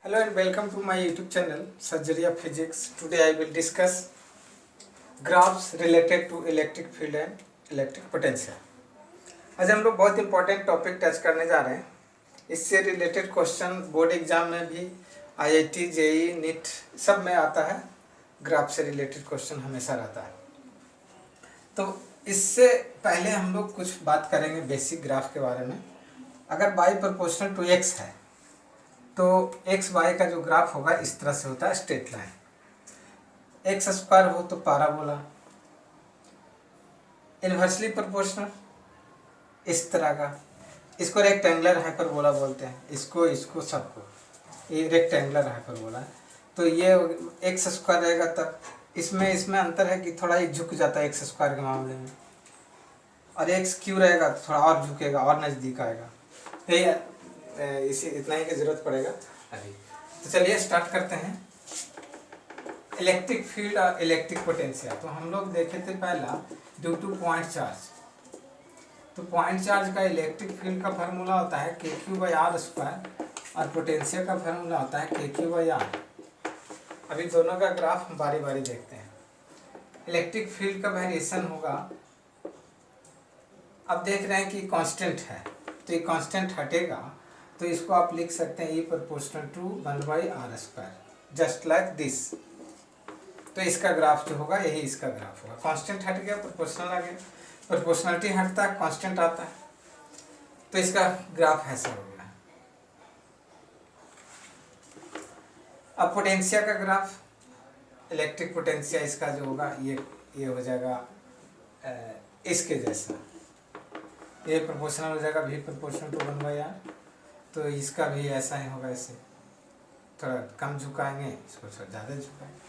Hello and welcome to my YouTube channel Surgery of Physics. Today I will discuss graphs related to electric field and electric potential. आज हम लोग बहुत important topic touch करने जा रहे हैं. इससे रिलेटेड क्वेश्चन बोर्ड एग्जाम में भी IIT JEE नीट सब में आता है. ग्राफ से रिलेटेड क्वेश्चन हमेशा रहता है. तो इससे पहले हम लोग कुछ बात करेंगे बेसिक ग्राफ के बारे में. अगर y प्रोपोर्शनल टू x है तो एक्स वाई का जो ग्राफ होगा इस तरह से होता है, स्ट्रेट लाइन. एक्स स्क्वायर हो तो पैराबोला, इन्वर्सली प्रोपोर्शनल इस तरह का. इसको रेक्टेंगुलर हाइपरबोला बोलते हैं. इसको सबको ये रेक्टेंगुलर हाइपरबोला है. तो ये एक्स स्क्वायर रहेगा. तब इसमें अंतर है कि थोड़ा ये झुक जाता है एक्स स्क्वायर के मामले में, और एक्स क्यू रहेगा तो थोड़ा और झुकेगा और नज़दीक आएगा. तो इसी इतना ही की जरूरत पड़ेगा अभी. तो चलिए स्टार्ट करते हैं. इलेक्ट्रिक फील्ड और इलेक्ट्रिक पोटेंशियल. तो हम लोग देखे थे पहला ड्यू टू पॉइंट चार्ज. तो पॉइंट चार्ज का इलेक्ट्रिक फील्ड का फार्मूला होता है KQ/R स्क्वायर, और पोटेंशियल का फार्मूला होता है KQ/R. अभी दोनों का ग्राफ हम बारी बारी देखते हैं. इलेक्ट्रिक फील्ड का वेरिएशन होगा. अब देख रहे हैं कि कांस्टेंट है, तो ये कांस्टेंट हटेगा तो इसको आप लिख सकते हैं E proportional to 1/R square, just like this. तो इसका ग्राफ जो होगा यही इसका ग्राफ होगा. कांस्टेंट हट गया, प्रोपोर्शनल आ गया. प्रोपोर्शनलिटी हटता है, कांस्टेंट आता है, तो इसका ग्राफ ऐसा हो गया. अब पोटेंशियल का ग्राफ, इलेक्ट्रिक पोटेंशियल इसका जो होगा ये हो जाएगा इसके जैसा. ये प्रोपोर्शनल हो जाएगा V प्रोपोर्शनल टू 1/R. तो इसका भी ऐसा ही होगा. ऐसे थोड़ा कम झुकाएंगे, इसको थोड़ा ज़्यादा झुकाएंगे.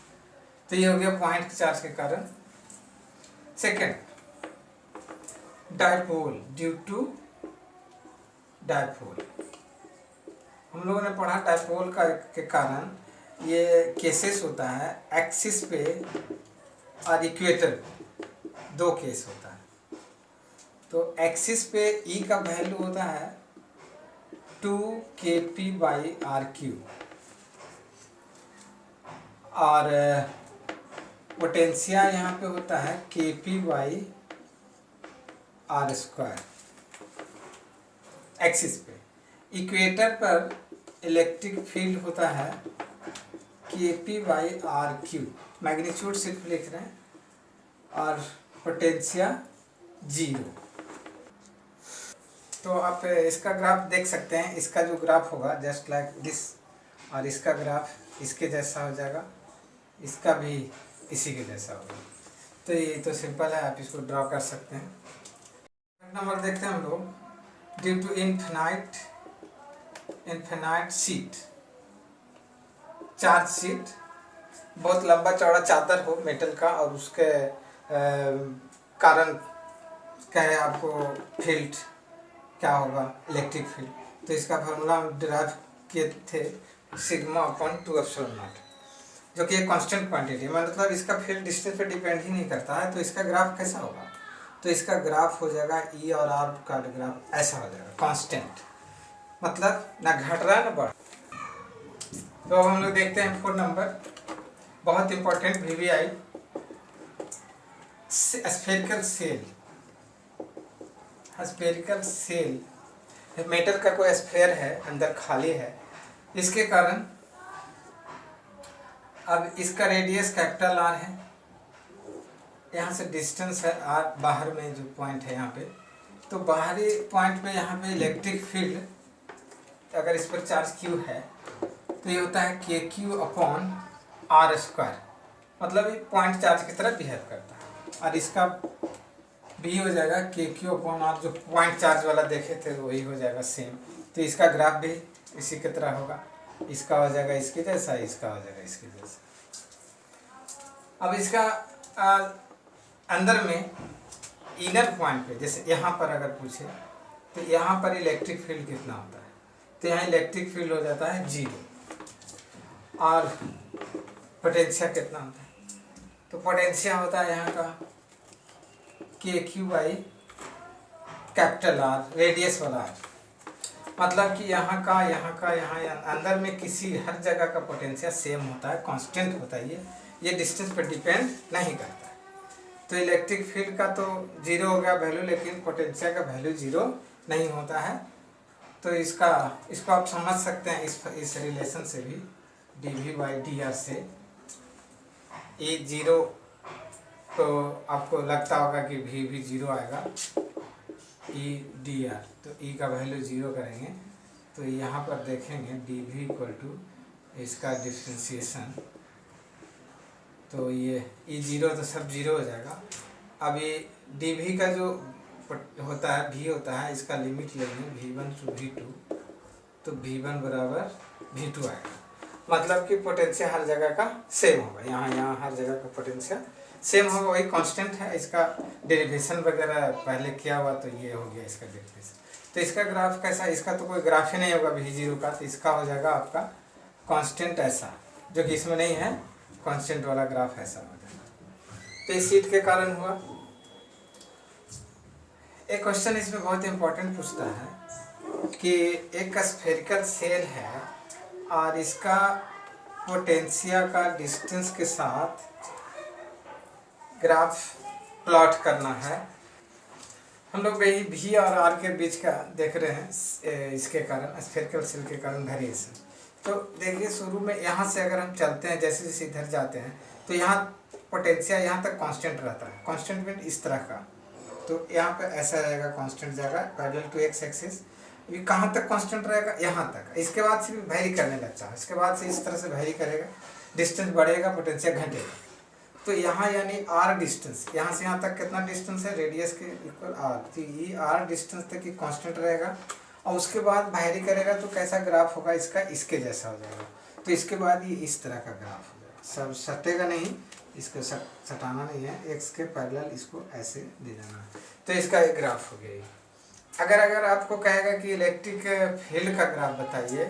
तो ये हो गया पॉइंट चार्ज के कारण. Second, dipole due to dipole. हम लोगों ने पढ़ा डायपोल का के कारण ये केसेस होता है. एक्सिस पे और इक्वेटर दो केस होता है. तो एक्सिस पे E का वैल्यू होता है 2kp/r³, और पोटेंशियल यहाँ पे होता है kp/r². एक्सिस पे. इक्वेटर पर इलेक्ट्रिक फील्ड होता है kp/r³. मैग्नीट्यूड सिर्फ लिख रहे हैं, और पोटेंशियल 0. तो आप इसका ग्राफ देख सकते हैं. इसका जो ग्राफ होगा जस्ट लाइक दिस, और इसका ग्राफ इसके जैसा हो जाएगा. इसका भी इसी के जैसा होगा. तो ये तो सिंपल है, आप इसको ड्रॉ कर सकते हैं. नंबर देखते हैं हम लोग. Due to infinite sheet, charge sheet, बहुत लंबा चौड़ा चादर हो मेटल का, और उसके कारण क्या है आपको फील्ड क्या होगा, इलेक्ट्रिक फील्ड. तो इसका फार्मूला हम डिराइव किए थे σ/2ε0, जो कि एक कांस्टेंट क्वांटिटी. मतलब इसका फील्ड डिस्टेंस पे डिपेंड ही नहीं करता है. तो इसका ग्राफ कैसा होगा, तो इसका ग्राफ हो जाएगा E और R का ग्राफ ऐसा हो जाएगा, कांस्टेंट. मतलब ना घट रहा है ना बढ़. तो अब हम लोग देखते हैं 4 नंबर. बहुत important VVI. Spherical shell. Spherical shell, metal का कोई स्फेयर है, अंदर खाली है. इसके कारण अब इसका रेडियस कैपिटल R है. यहाँ से डिस्टेंस है R, बाहर में जो पॉइंट है यहाँ पे. तो बाहरी पॉइंट पे यहाँ पे इलेक्ट्रिक फील्ड, अगर इस पर चार्ज Q है तो ये होता है KQ/R². मतलब ये पॉइंट चार्ज की तरह बिहेव करता है. और इसका भी हो जाएगा KQ/R, जो पॉइंट चार्ज वाला देखे थे वही हो जाएगा सेम. तो इसका ग्राफ भी इसी की तरह होगा. इसका हो जाएगा इसके जैसा, इसका हो जाएगा इसके जैसा. अब इसका अंदर में इनर पॉइंट पे, जैसे यहाँ पर अगर पूछे तो यहाँ पर इलेक्ट्रिक फील्ड कितना होता है, तो यहाँ इलेक्ट्रिक फील्ड हो जाता है 0. और पोटेंशियल कितना होता है, तो पोटेंशियल होता है यहाँ का KQ/R, रेडियस वाला R. मतलब कि यहाँ का यहाँ अंदर में किसी हर जगह का पोटेंशियल सेम होता है, कांस्टेंट होता है। ये डिस्टेंस पर डिपेंड नहीं करता है। तो इलेक्ट्रिक फील्ड का तो जीरो हो गया वैल्यू, लेकिन पोटेंशियल का वैल्यू जीरो नहीं होता है। तो इसको आप समझ सकते हैं इस रिलेशन से भी, dV/dr से E जीरो, तो आपको लगता होगा कि V भी जीरो आएगा, E/dr, तो E का वैल्यू जीरो करेंगे तो यहाँ पर देखेंगे dV = इसका डिफ्रेंशिएशन, तो ये E जीरो तो सब जीरो हो जाएगा। अब ये dV का जो होता है V होता है, इसका लिमिट लेंगे V1 to V2, तो V1 बराबर V2 आएगा। मतलब कि पोटेंशियल हर जगह का सेम होगा, यहाँ हर जगह का पोटेंशियल सेम होगा, वही कांस्टेंट है। इसका डेरिवेशन वगैरह पहले किया हुआ, तो ये हो गया इसका डेरिवेशन। तो इसका ग्राफ कैसा, इसका तो कोई ग्राफ ही नहीं होगा V0 का, तो इसका हो जाएगा आपका कांस्टेंट ऐसा, जो कि इसमें नहीं है, कांस्टेंट वाला ग्राफ ऐसा हो जाएगा। तो इस सीट के कारण हुआ। एक क्वेश्चन इसमें बहुत इंपॉर्टेंट पूछता है कि एक स्फेरिकल सेल है और इसका पोटेंशिया का डिस्टेंस के साथ ग्राफ प्लॉट करना है। हम लोग V और R के बीच का देख रहे हैं, इसके कारण स्फेरिकल सेल के कारण वेरिएशन। तो देखिए शुरू में यहाँ से अगर हम चलते हैं, जैसे जैसे इधर जाते हैं, तो यहाँ पोटेंशिया यहाँ तक कांस्टेंट रहता है। कांस्टेंट मीन इस तरह का, तो यहाँ पे ऐसा रहेगा, कांस्टेंट जाएगा पैरेलल टू एक्स एक्सिस। ये कहाँ तक कांस्टेंट रहेगा, यहाँ तक। इसके बाद से भी वेरी करने लगता है, इसके बाद से इस तरह से वेरी करेगा, डिस्टेंस बढ़ेगा, पोटेंशियल घटेगा। तो यहाँ यानी R डिस्टेंस, यहाँ से यहाँ तक कितना डिस्टेंस है, रेडियस के इक्वल R, तो ये R डिस्टेंस तक ही कांस्टेंट रहेगा। और उसके बाद वेरी करेगा तो कैसा ग्राफ होगा इसका, इसके जैसा हो जाएगा। तो इसके बाद ये इस तरह का ग्राफ हो जाएगा, सब सटेगा नहीं, इसको सटाना नहीं है, एक्स के पैरेलल इसको ऐसे दे देना है। तो इसका एक ग्राफ हो गया। अगर आपको कहेगा कि इलेक्ट्रिक फील्ड का ग्राफ बताइए,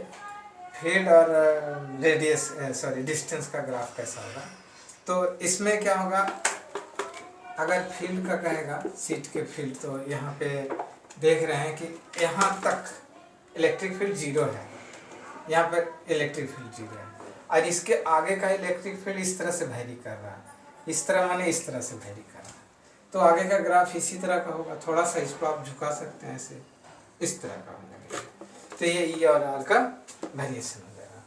फील्ड और रेडियस डिस्टेंस का ग्राफ कैसा होगा, तो इसमें क्या होगा, अगर फील्ड का कहेगा, सीट के फील्ड, तो यहाँ पे देख रहे हैं कि यहाँ तक इलेक्ट्रिक फील्ड जीरो है, यहाँ पर इलेक्ट्रिक फील्ड जीरो है, और इसके आगे का इलेक्ट्रिक फील्ड इस तरह से वेरी कर रहा है, इस तरह माने इस तरह से वेरी कर रहा है। तो आगे का ग्राफ इसी तरह का होगा, थोड़ा सा इसको आप झुका सकते हैं ऐसे, इस तरह का हो जाएगा। तो ये E और R का वेरिएशन हो जाएगा।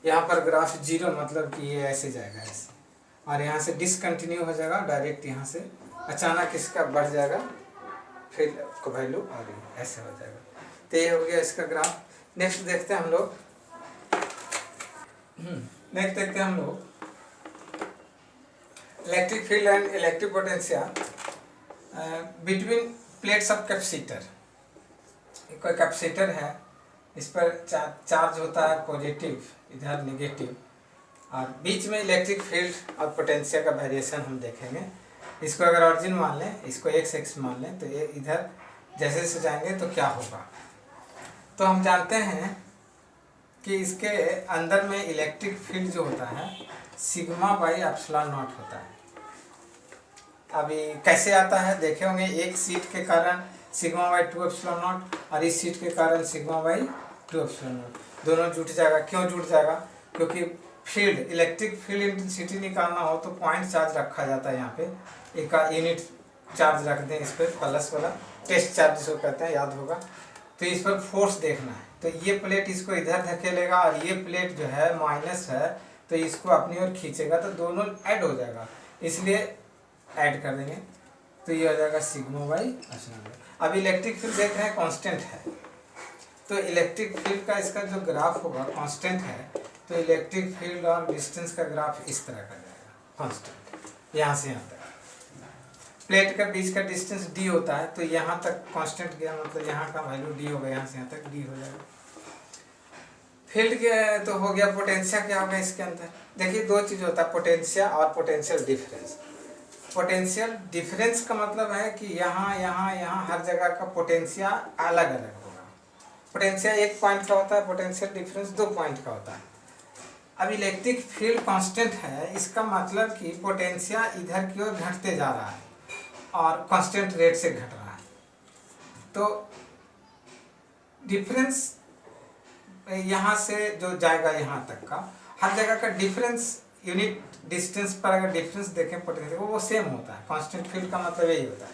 यहाँ पर ग्राफ जीरो मतलब कि ये ऐसे जाएगा ऐसे, और यहाँ से डिसकंटिन्यू हो जाएगा, डायरेक्ट यहाँ से अचानक इसका बढ़ जाएगा, फिर को वैल्यू आ रही ऐसे हो जाएगा। तो ये हो गया इसका ग्राफ। नेक्स्ट देखते हैं हम लोग, electric field and electric potential between plates of capacitor. कोई कैपेसिटर है, इस पर चार्ज होता है पॉजिटिव, इधर नेगेटिव, और बीच में इलेक्ट्रिक फील्ड और पोटेंशियल का वेरिएशन हम देखेंगे। इसको अगर ऑरिजिन मान लें, इसको x मान लें, तो ये इधर जैसे जैसे जाएंगे तो क्या होगा। तो हम जानते हैं कि इसके अंदर में इलेक्ट्रिक फील्ड जो होता है σ/ε0 होता है। अभी कैसे आता है देखे होंगे, एक सीट के कारण σ/2ε0 और इस सीट के कारण σ/2ε0, दोनों जुट जाएगा। क्यों जुट जाएगा, क्योंकि फील्ड, इलेक्ट्रिक फील्ड इंटेंसिटी निकालना हो तो पॉइंट चार्ज रखा जाता है। यहाँ पे एक यूनिट चार्ज रख दें इस पर, प्लस वाला टेस्ट चार्ज जिसको कहते हैं, याद होगा। तो इस पर फोर्स देखना है, तो ये प्लेट इसको इधर धकेलेगा और ये प्लेट जो है माइनस है, तो इसको अपनी ओर खींचेगा, तो दोनों ऐड हो जाएगा, इसलिए ऐड कर देंगे, तो ये हो जाएगा σ/ε0। अब इलेक्ट्रिक फील्ड देख रहे हैं कांस्टेंट है, तो इलेक्ट्रिक फील्ड का इसका जो ग्राफ होगा कांस्टेंट है, तो इलेक्ट्रिक फील्ड और डिस्टेंस का ग्राफ इस तरह का जाएगा, कांस्टेंट। यहाँ से यहाँ तक प्लेट का बीच का डिस्टेंस d होता है, तो यहाँ तक कांस्टेंट गया, मतलब यहाँ का वैल्यू d होगा, यहाँ से यहाँ तक d हो जाएगा। फील्ड के तो हो गया। पोटेंशियल क्या होगा इसके अंदर, देखिए दो चीज़ होता है, पोटेंशियल और पोटेंशियल डिफरेंस। पोटेंशियल डिफरेंस का मतलब है कि यहाँ हर जगह का पोटेंशियल अलग अलग होगा। पोटेंशियल एक पॉइंट का होता है, पोटेंशियल डिफरेंस 2 पॉइंट का होता है। अब इलेक्ट्रिक फील्ड कांस्टेंट है, इसका मतलब कि पोटेंशियल इधर की ओर घटते जा रहा है और कांस्टेंट रेट से घट रहा है। तो डिफरेंस यहाँ से जो जाएगा यहाँ तक का हर जगह का डिफरेंस यूनिट डिस्टेंस पर अगर डिफरेंस देखें पोटेंशियल वो सेम होता है। कांस्टेंट फील्ड का मतलब यही होता है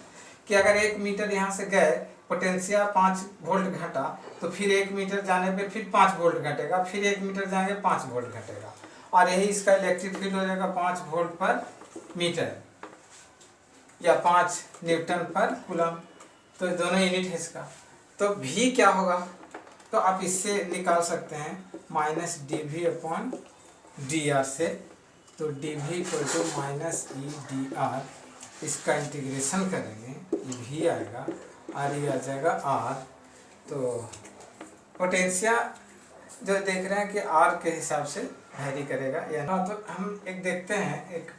कि अगर 1 मीटर यहाँ से गए पोटेंशियल 5 वोल्ट घटा तो फिर 1 मीटर जाने पे फिर 5 वोल्ट घटेगा, फिर 1 मीटर जाएंगे 5 वोल्ट घटेगा, और यही इसका इलेक्ट्रिक फील्ड हो जाएगा 5 वोल्ट पर मीटर या 5 न्यूटन पर कूलम। तो दोनों यूनिट है इसका। तो भी क्या होगा, तो आप इससे निकाल सकते हैं minus d v upon d r से। तो d v equal to minus e d r, इसका इंटीग्रेशन करेंगे ये भी आएगा और ये आ जाएगा आर। तो पोटेंशियल जो देख रहे हैं कि आर के हिसाब से वैरी करेगा या ना। तो हम एक देखते हैं एक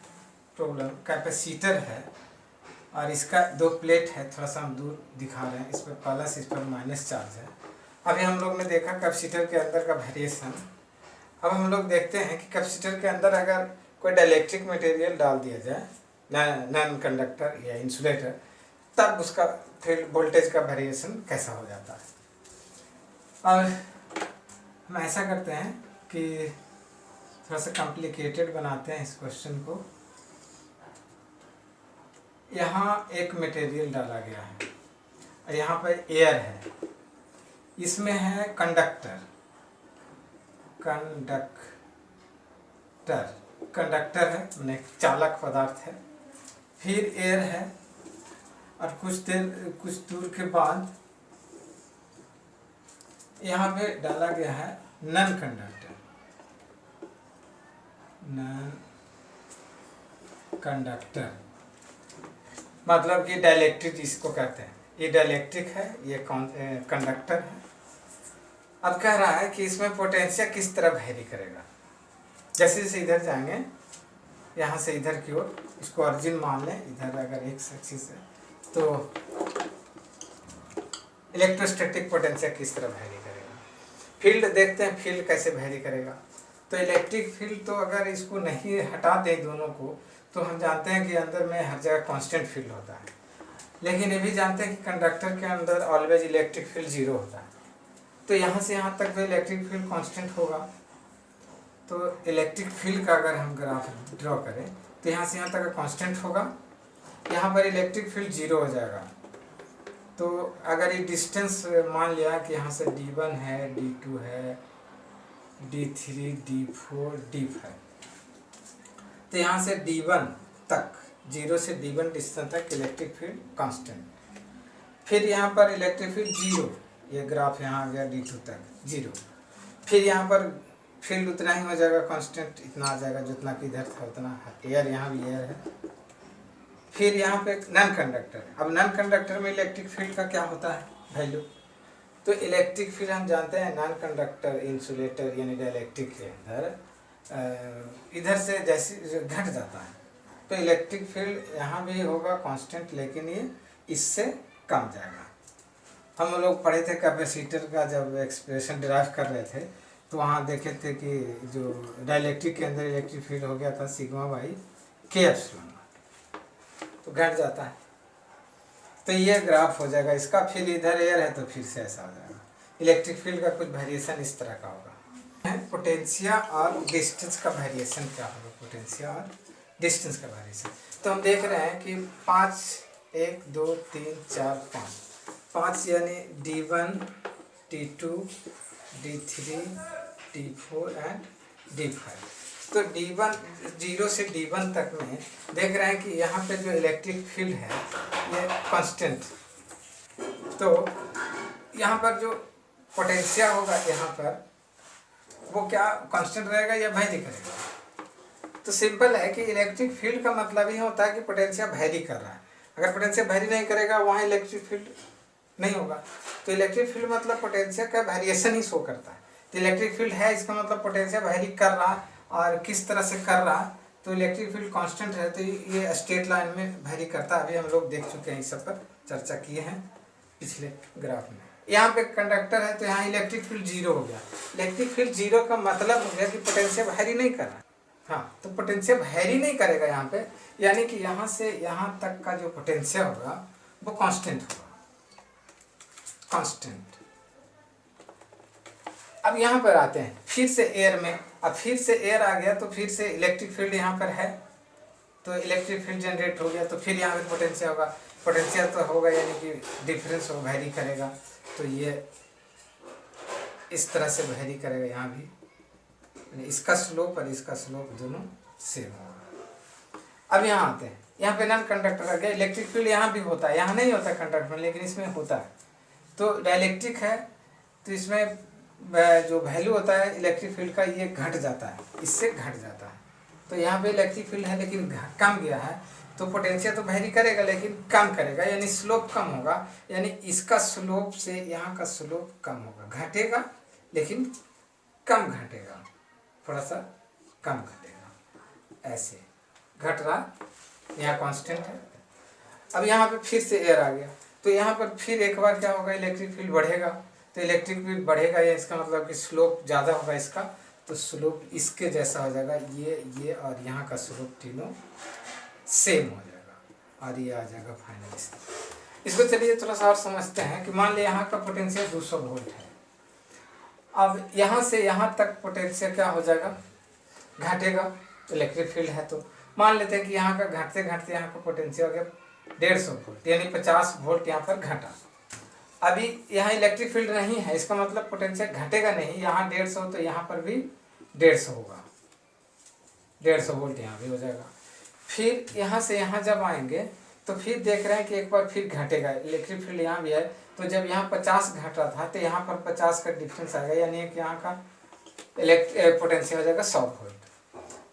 प्रॉब्लम, कैपेसिटर है और इसका 2 प्लेट है, थोड़ा सा हम दूर दिखा रहे हैं, इस पर प्लस इस पर माइनस चार्ज है। अभी हम लोग ने देखा कैपेसिटर के अंदर का वेरिएशन। अब हम लोग देखते हैं कि कैपेसिटर के अंदर अगर कोई डाइलेक्ट्रिक मटेरियल डाल दिया जाए, नॉन कंडक्टर या इंसुलेटर, तब उसका फिर वोल्टेज का वेरिएशन कैसा हो जाता है। और हम ऐसा करते हैं कि थोड़ा सा कॉम्प्लिकेटेड बनाते हैं इस क्वेश्चन को। यहाँ एक मटेरियल डाला गया है और यहाँ पर एयर है, इसमें है कंडक्टर, कंडक्टर है मैंने चालक पदार्थ है, फिर एयर है और कुछ दूर के बाद यहाँ पे डाला गया है नॉन कंडक्टर, मतलब कि डाइलेक्ट्रिक जिसको कहते हैं। ये डाइलेक्ट्रिक है, ये कंडक्टर है। अब कह रहा है कि इसमें पोटेंशियल किस तरह वेरी करेगा। जैसे जैसे इधर जाएंगे, यहाँ से इधर की ओर, इसको ऑरिजिन मान लें, इधर अगर एक एक्सिस है तो इलेक्ट्रोस्टैटिक पोटेंशियल किस तरह वेरी करेगा। फील्ड देखते हैं, फील्ड कैसे वेरी करेगा। तो इलेक्ट्रिक फील्ड तो अगर इसको नहीं हटा दें दोनों को, तो हम जानते हैं कि अंदर में हर जगह कांस्टेंट फील्ड होता है। लेकिन ये भी जानते हैं कि कंडक्टर के अंदर ऑलवेज इलेक्ट्रिक फील्ड 0 होता है। तो यहाँ से यहाँ तक भी इलेक्ट्रिक फील्ड कांस्टेंट होगा। तो इलेक्ट्रिक फील्ड का अगर हम ग्राफ ड्रॉ करें तो यहाँ से यहाँ तक कांस्टेंट होगा, यहाँ पर इलेक्ट्रिक फील्ड 0 हो जाएगा। तो अगर ये डिस्टेंस मान लिया कि यहाँ से D1 है, D2 है, D3, D4, D5, तो यहाँ से D1 तक, 0 से D1 डिस्टेंस तक इलेक्ट्रिक फील्ड कांस्टेंट। फिर यहाँ पर इलेक्ट्रिक फील्ड 0, ये ग्राफ यहाँ आ गया D2 तक 0। फिर यहाँ पर फील्ड उतना ही हो जाएगा कांस्टेंट, इतना आ जाएगा जितना कि इधर था उतना। एयर, यहाँ भी एयर है। फिर यहाँ पे नॉन कंडक्टर। अब नॉन कंडक्टर में इलेक्ट्रिक फील्ड का क्या होता है वैल्यू, तो इलेक्ट्रिक फील्ड हम जानते हैं नॉन कंडक्टर इंसुलेटर यानी डाइलेक्ट्रिक के अंदर इधर से जैसे घट जाता है, तो इलेक्ट्रिक फील्ड यहाँ भी होगा कांस्टेंट, लेकिन ये इससे कम जाएगा। हम लोग पढ़े थे कैपेसिटर का, जब एक्सप्रेशन डिराइव कर रहे थे तो वहाँ देखे थे कि जो डाइलेक्ट्रिक के अंदर इलेक्ट्रिक फील्ड हो गया था सिग्मा बाई के एप्सिलॉन, तो घट जाता है। तो ये ग्राफ हो जाएगा इसका। फिर इधर एयर है तो फिर से ऐसा हो जाएगा। इलेक्ट्रिक फील्ड का कुछ वेरिएशन इस तरह का होगा। पोटेंशियल और डिस्टेंस का वेरिएशन क्या होगा, पोटेंशियल और डिस्टेंस का वेरिएशन। तो हम देख रहे हैं कि 5, 1, 2, 3, 4, 5 यानी D1, D2, D3, D4 and D5। तो D1 0 से D1 तक में देख रहे हैं कि यहाँ पे जो इलेक्ट्रिक फील्ड है ये कांस्टेंट। तो यहाँ पर जो पोटेंशियल होगा यहाँ पर वो क्या कांस्टेंट रहेगा या वेरी करेगा। तो सिंपल है कि इलेक्ट्रिक फील्ड का मतलब ही होता है कि पोटेंशियल वेरी कर रहा है। अगर पोटेंशियल वेरी नहीं करेगा वहाँ इलेक्ट्रिक फील्ड नहीं होगा। तो इलेक्ट्रिक फील्ड मतलब पोटेंशियल का वेरिएशन ही शो करता है। तो इलेक्ट्रिक फील्ड है, इसका मतलब पोटेंशियल वेरी कर रहा है। और किस तरह से कर रहा, तो इलेक्ट्रिक फील्ड कांस्टेंट है तो ये स्ट्रेट लाइन में वेरी करता है। अभी हम लोग देख चुके हैं, इस सब पर चर्चा किए हैं पिछले ग्राफ में। यहाँ पे कंडक्टर है तो यहाँ इलेक्ट्रिक फील्ड 0 हो गया। इलेक्ट्रिक फील्ड 0 का मतलब हो गया कि पोटेंशियल वेरी नहीं कर रहा। हाँ, तो पोटेंशियल वेरी नहीं करेगा यहाँ पे, यानी कि यहाँ से यहाँ तक का जो पोटेंशियल होगा वो कांस्टेंट होगा, कांस्टेंट। अब यहाँ पर आते हैं फिर से एयर में। अब फिर से एयर आ गया तो फिर से इलेक्ट्रिक फील्ड यहाँ पर है, तो इलेक्ट्रिक फील्ड जनरेट हो गया, तो फिर यहाँ पे पोटेंशियल होगा। पोटेंशियल तो होगा यानी कि डिफरेंस हो, वैरी करेगा, तो ये इस तरह से वैरी करेगा यहाँ भी, यानी इसका स्लोप और इसका स्लोप दोनों सेम होगा। अब यहाँ आते हैं, यहाँ पे नॉन कंडक्टर आ गया। इलेक्ट्रिक फील्ड यहाँ भी होता है, यहाँ नहीं होता कंडक्टर में, लेकिन इसमें होता है। तो डाइलेक्ट्रिक है तो इसमें जो वैल्यू होता है इलेक्ट्रिक फील्ड का, ये घट जाता है, इससे घट जाता है। तो यहाँ पे इलेक्ट्रिक फील्ड है लेकिन कम गया है, तो पोटेंशियल तो वैरी करेगा लेकिन कम करेगा, यानी स्लोप कम होगा। यानी इसका स्लोप से यहाँ का स्लोप कम होगा, घटेगा लेकिन कम घटेगा, थोड़ा सा कम घटेगा, ऐसे घट रहा, यहाँ कांस्टेंट है। अब यहाँ पे फिर से एयर आ गया, तो यहाँ पर फिर एक बार क्या होगा, इलेक्ट्रिक फील्ड बढ़ेगा। तो इलेक्ट्रिक फील्ड बढ़ेगा, या इसका मतलब कि स्लोप ज़्यादा होगा इसका, तो स्लोप इसके जैसा हो जाएगा, ये और यहाँ का स्लोप तीनों सेम हो जाएगा, और ये आ जाएगा फाइनल। इसको चलिए थोड़ा सा और समझते हैं कि मान लिया यहाँ का पोटेंशियल 200 वोल्ट है। अब यहाँ से यहाँ तक पोटेंशियल क्या हो जाएगा, घटेगा, इलेक्ट्रिक फील्ड है। तो मान लेते हैं कि यहाँ का घटते घटते यहाँ का पोटेंशियल हो गया 150 वोल्ट, यानी 50 वोल्ट यहाँ पर घटा। अभी यहाँ इलेक्ट्रिक फील्ड नहीं है, इसका मतलब पोटेंशियल घटेगा नहीं, यहाँ 150 तो यहाँ पर भी 150 होगा, 150 वोल्ट यहाँ भी हो जाएगा। फिर यहाँ से यहाँ जब आएंगे तो फिर देख रहे हैं कि एक बार फिर घटेगा, इलेक्ट्रिक फील्ड यहाँ भी है। तो जब यहाँ 50 घट रहा था तो यहाँ पर 50 का डिफरेंस आएगा, यानी कि यहाँ का पोटेंशियल हो जाएगा 100 वोल्ट।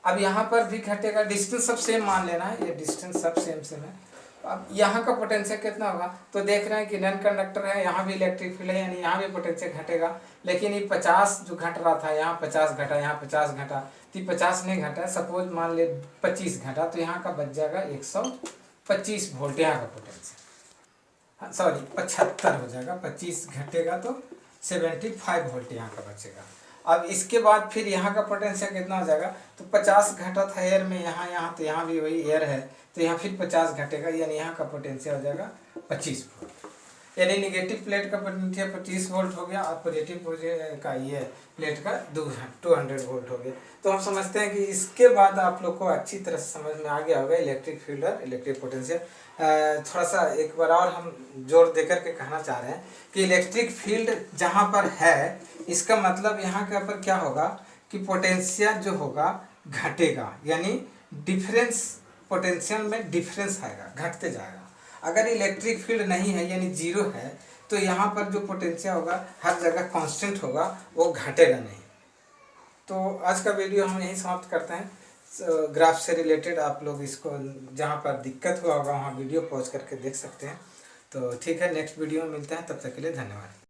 अब यहाँ पर भी घटेगा, डिस्टेंस सब सेम मान लेना है, ये डिस्टेंस सब सेम सेम है। अब यहाँ का पोटेंशियल कितना होगा, तो देख रहे हैं कि नॉन कंडक्टर है, यहाँ भी इलेक्ट्रिक फील्ड है, यानी यहाँ भी पोटेंशियल घटेगा। लेकिन ये 50 जो घट रहा था, यहाँ 50 घटा, यहाँ 50 घटा, तो 50 नहीं घटा, सपोज मान ले 25 घटा, तो यहाँ का बच जाएगा 125 वोल्ट यहाँ का पोटेंशियल, सॉरी 75 हो जाएगा, 25 घटेगा तो 75 वोल्ट यहाँ का बचेगा। अब इसके बाद फिर यहाँ का पोटेंशियल कितना हो जाएगा, तो 50 घटा था एयर में, यहाँ तो यहाँ भी वही एयर है, तो यहाँ फिर 50 घटेगा, यानी यहाँ का पोटेंशियल हो जाएगा 25 वोल्ट। यानी निगेटिव प्लेट का पोटेंशियल 25 वोल्ट हो गया, और पॉजिटिव का ये प्लेट का 200 वोल्ट हो गया। तो हम समझते हैं कि इसके बाद आप लोग को अच्छी तरह से समझ में आ गया होगा इलेक्ट्रिक फील्ड और इलेक्ट्रिक पोटेंशियल। थोड़ा सा एक बार और हम जोर देकर के कहना चाह रहे हैं कि इलेक्ट्रिक फील्ड जहाँ पर है, इसका मतलब यहाँ के ऊपर क्या होगा कि पोटेंशियल जो होगा घटेगा, यानी डिफरेंस, पोटेंशियल में डिफरेंस आएगा, घटते जाएगा। अगर इलेक्ट्रिक फील्ड नहीं है यानी जीरो है, तो यहाँ पर जो पोटेंशियल होगा हर जगह कांस्टेंट होगा, वो घटेगा नहीं। तो आज का वीडियो हम यहीं समाप्त करते हैं। ग्राफ से रिलेटेड आप लोग इसको जहाँ पर दिक्कत हुआ होगा वहाँ वीडियो पॉज करके देख सकते हैं। तो ठीक है, नेक्स्ट वीडियो में मिलते हैं, तब तक के लिए धन्यवाद।